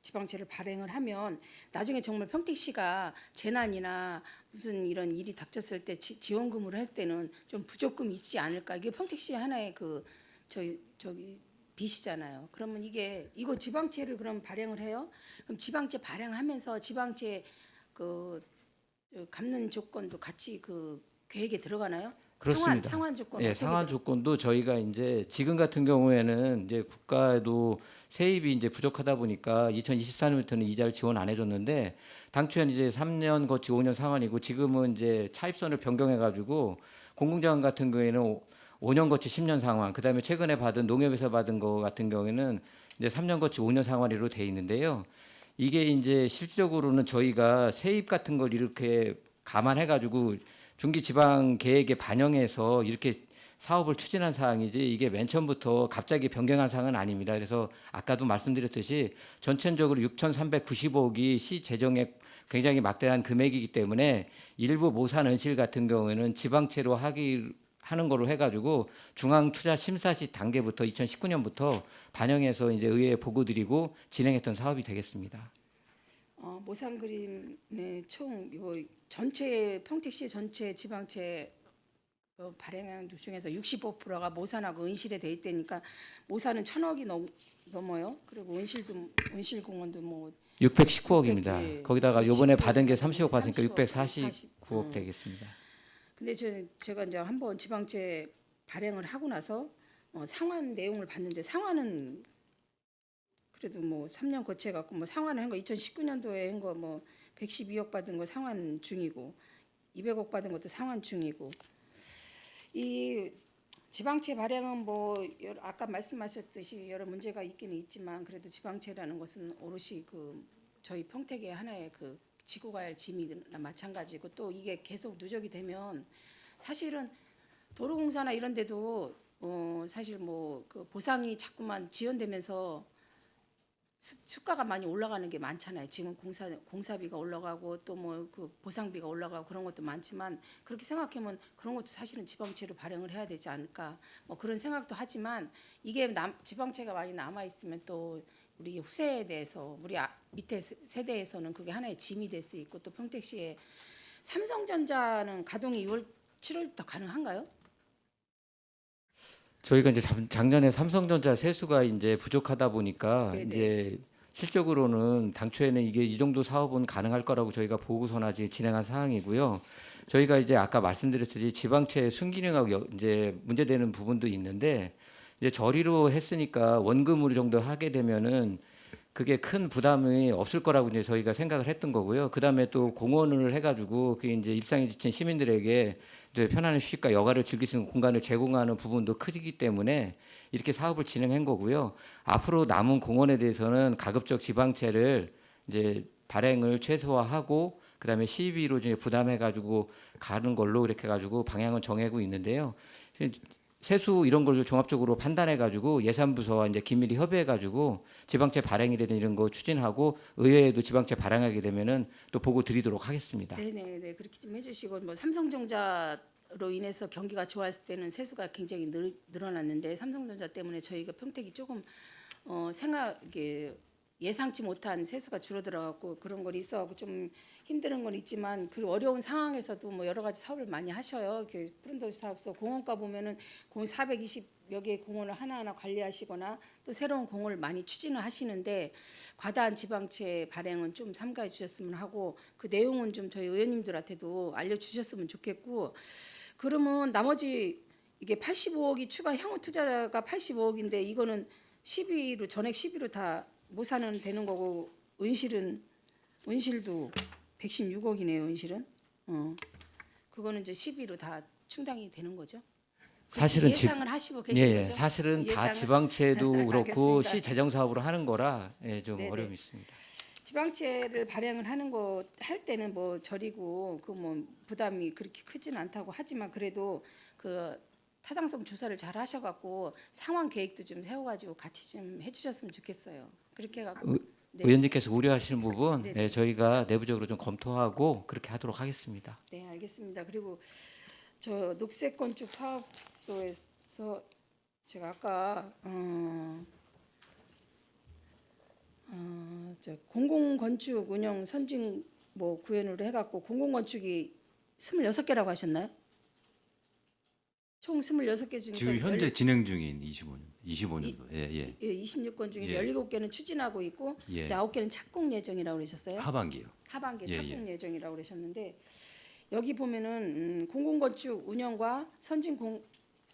지방채를 발행을 하면 나중에 정말 평택시가 재난이나 무슨 이런 일이 닥쳤을 때 지원금을 할 때는 좀 부족금이 있지 않을까. 이게 평택시 하나의 그 저기 빚이잖아요. 그러면 이거 지방채를 그럼 발행을 해요? 그럼 지방채 발행하면서 지방채 갚는 조건도 같이 그 계획에 들어가나요? 그렇습니다. 상환 조건 예, 어떻게 상환 조건도 저희가 이제 지금 같은 경우에는 이제 국가에도 세입이 이제 부족하다 보니까 2024년부터는 이자를 지원 안 해줬는데 당초에는 이제 3년 거치 5년 상환이고 지금은 이제 차입선을 변경해 가지고 공공자원 같은 경우에는 5년 거치 10년 상환, 그다음에 최근에 받은 농협에서 받은 거 같은 경우에는 이제 3년 거치 5년 상환으로 돼 있는데요. 이게 이제 실질적으로는 저희가 세입 같은 걸 이렇게 감안해 가지고 중기 지방 계획에 반영해서 이렇게 사업을 추진한 사항이지 이게 맨 처음부터 갑자기 변경한 사항은 아닙니다. 그래서 아까도 말씀드렸듯이 전체적으로 6,395억이 시 재정에 굉장히 막대한 금액이기 때문에 일부 모산 은실 같은 경우에는 지방채로 하는 거로 해가지고 중앙투자심사시 단계부터 2019년부터 반영해서 이제 의회에 보고드리고 진행했던 사업이 되겠습니다. 모산 그린의 전체 평택시 전체 지방채 발행한 중에서 65%가 모산하고 은실에 돼 있다니까 모산은 1,000억이 넘어요. 그리고 은실공원도 뭐 619억입니다. 예. 거기다가 요번에 619억 받은 게 30억 받으니까 30억, 649억 되겠습니다. 근데 제가 이제 한번 지방채 발행을 하고 나서 상환 내용을 봤는데 상환은 그래도 뭐 3년 거쳐 갖고 뭐 상환을 한 거 2019년도에 한 거 뭐 112억 받은 거 상환 중이고 200억 받은 것도 상환 중이고 이 지방채 발행은 뭐 아까 말씀하셨듯이 여러 문제가 있기는 있지만 그래도 지방채라는 것은 오롯이 그 저희 평택의 하나의 그 지고 가야 할 짐이나 마찬가지고 또 이게 계속 누적이 되면 사실은 도로공사나 이런 데도 사실 뭐 그 보상이 자꾸만 지연되면서 수가가 많이 올라가는 게 많잖아요. 지금 공사비가 올라가고 또 뭐 그 보상비가 올라가고 그런 것도 많지만 그렇게 생각하면 그런 것도 사실은 지방채로 발행을 해야 되지 않을까 뭐 그런 생각도 하지만 이게 지방채가 많이 남아 있으면 또 우리 후세에 대해서 우리 밑에 세대에서는 그게 하나의 짐이 될 수 있고 또 평택시에 삼성전자는 가동이 6월 7월부터 가능한가요? 저희가 이제 작년에 삼성전자 세수가 이제 부족하다 보니까 네네. 이제 실적으로는 당초에는 이게 이 정도 사업은 가능할 거라고 저희가 보고서나 진행한 사항이고요. 저희가 이제 아까 말씀드렸듯이 지방채 순기능하고 이제 문제되는 부분도 있는데 이제 저리로 했으니까 원금으로 정도 하게 되면은 그게 큰 부담이 없을 거라고 이제 저희가 생각을 했던 거고요. 그다음에 또 공원을 해가지고 그게 이제 일상에 지친 시민들에게 편안한 휴식과 여가를 즐길 수 있는 공간을 제공하는 부분도 크기 때문에 이렇게 사업을 진행한 거고요. 앞으로 남은 공원에 대해서는 가급적 지방채를 이제 발행을 최소화하고 그다음에 시비로 이제 부담해가지고 가는 걸로 이렇게 해가지고 방향은 정하고 있는데요. 세수 이런 걸 종합적으로 판단해가지고 예산부서와 이제 긴밀히 협의해가지고 지방채 발행이 되는 이런 거 추진하고 의회에도 지방채 발행하게 되면은 또 보고 드리도록 하겠습니다. 네네네 그렇게 좀 해주시고 뭐 삼성전자로 인해서 경기가 좋았을 때는 세수가 굉장히 늘어났는데 삼성전자 때문에 저희가 평택이 조금 예상치 못한 세수가 줄어들어갖고 그런 걸 있어갖고 좀 힘든 건 있지만 그 어려운 상황에서도 뭐 여러 가지 사업을 많이 하셔요. 푸른도시 사업소 공원가 보면은 420여 개의 공원을 하나하나 관리하시거나 또 새로운 공원을 많이 추진을 하시는데 과다한 지방채 발행은 좀 삼가해 주셨으면 하고 그 내용은 좀 저희 의원님들한테도 알려주셨으면 좋겠고 그러면 나머지 이게 85억이 추가 향후 투자가 85억인데 이거는 12로 전액 12로 다 모사는 되는 거고 은실도 116억이네요. 은실은. 그거는 이제 12로 다 충당이 되는 거죠. 사실은 예상을 하시고 계신 예, 예. 거죠? 사실은 다 예상을? 지방채도 그렇고 알겠습니다. 시 재정 사업으로 하는 거라 예, 좀 네네. 어려움이 있습니다. 지방채를 발행을 하는 거 할 때는 뭐 저리고 그 뭐 부담이 그렇게 크진 않다고 하지만 그래도 그 타당성 조사를 잘 하셔갖고 상환 계획도 좀 세워가지고 같이 좀 해주셨으면 좋겠어요. 그렇게 해갖고 네. 의원님께서 우려하시는 부분 네네. 네, 저희가 내부적으로 좀 검토하고 그렇게 하도록 하겠습니다. 네, 알겠습니다. 그리고 저 녹색 건축 사업소에서 제가 아까 저 공공 건축 운영 선진 뭐 구현으로 해갖고 공공 건축이 26개라고 하셨나요? 총 26개 중에서 지금 현재 진행 중인 25년도. 예, 예. 26건 중에서 예. 17개는 추진하고 있고 예. 이제 9개는 착공 예정이라고 그러셨어요. 하반기요. 하반기에 예, 착공 예정이라고 그러셨는데 여기 보면은 공공건축 운영과 선진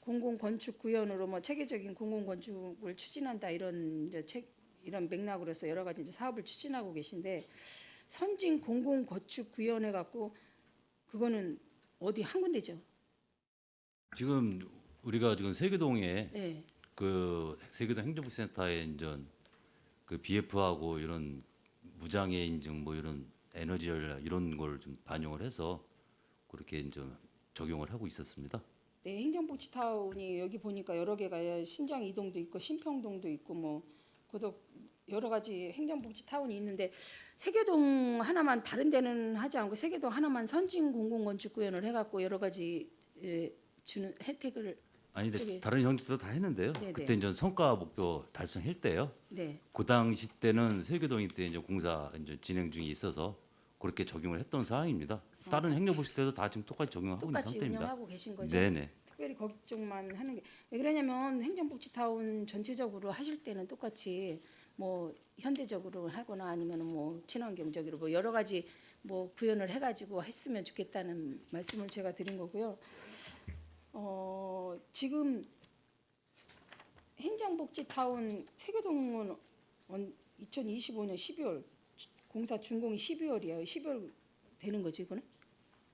공공건축 구현으로 뭐 체계적인 공공건축을 추진한다 이런 이제 이런 맥락으로서 여러 가지 이제 사업을 추진하고 계신데 선진 공공건축 구현해 갖고 그거는 어디 한 군데죠? 지금 우리가 지금 세계동에 네. 그 세계동 행정복지센터에 이제 그 BF하고 이런 무장애 인증 뭐 이런 에너지 전략 이런 걸 좀 반영을 해서 그렇게 이제 적용을 하고 있었습니다. 네, 행정복지타운이 여기 보니까 여러 개가 신장 이동도 있고 신평동도 있고 뭐 고덕 여러 가지 행정복지타운이 있는데 세계동 하나만 다른 데는 하지 않고 세계동 하나만 선진 공공건축 구현을 해갖고 여러 가지 주는 혜택을 아니 근데 저기- 다른 형제도 다 했는데요. 네네. 그때 이제 성과 목표 달성할 때요. 네. 그 당시 때는 세계동이 때 이제 공사 이제 진행 중에 있어서 그렇게 적용을 했던 사항입니다. 다른 행정복지 때도 다 지금 똑같이 적용하고 있는 똑같이 상태입니다. 운영하고 계신 거죠? 네네. 특별히 거기 쪽만 하는 게 왜 그러냐면 행정복지타운 전체적으로 하실 때는 똑같이 뭐 현대적으로 하거나 아니면 뭐 친환경적으로 뭐 여러 가지 뭐 구현을 해가지고 했으면 좋겠다는 말씀을 제가 드린 거고요. 지금 행정복지타운 세계동은 2025년 12월 공사 준공이 12월이에요. 12월 되는 거죠, 이거는?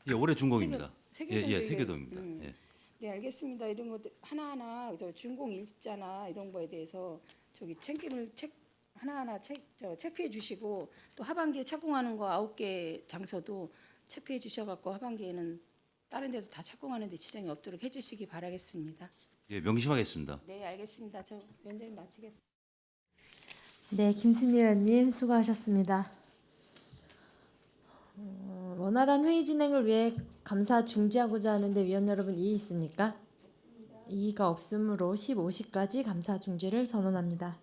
예, 올해 준공입니다. 세계동도 예, 이게- 세계동입니다. 예. 네, 알겠습니다. 이런 것들 하나하나 저 준공 일자나 이런 거에 대해서 저기 책임을 하나하나 체크해 주시고 또 하반기에 착공하는 거 9개 장소도 체크해 주셔 갖고 하반기에는 다른 데도 다 착공하는 데 지장이 없도록 해 주시기 바라겠습니다. 예, 명심하겠습니다. 네, 알겠습니다. 저 위원장님 마치겠습니다. 네, 김순희 의원님 수고하셨습니다. 원활한 회의 진행을 위해 감사 중지하고자 하는데 위원 여러분 이의 있습니까? 이의가 없으므로 15시까지 감사 중지를 선언합니다.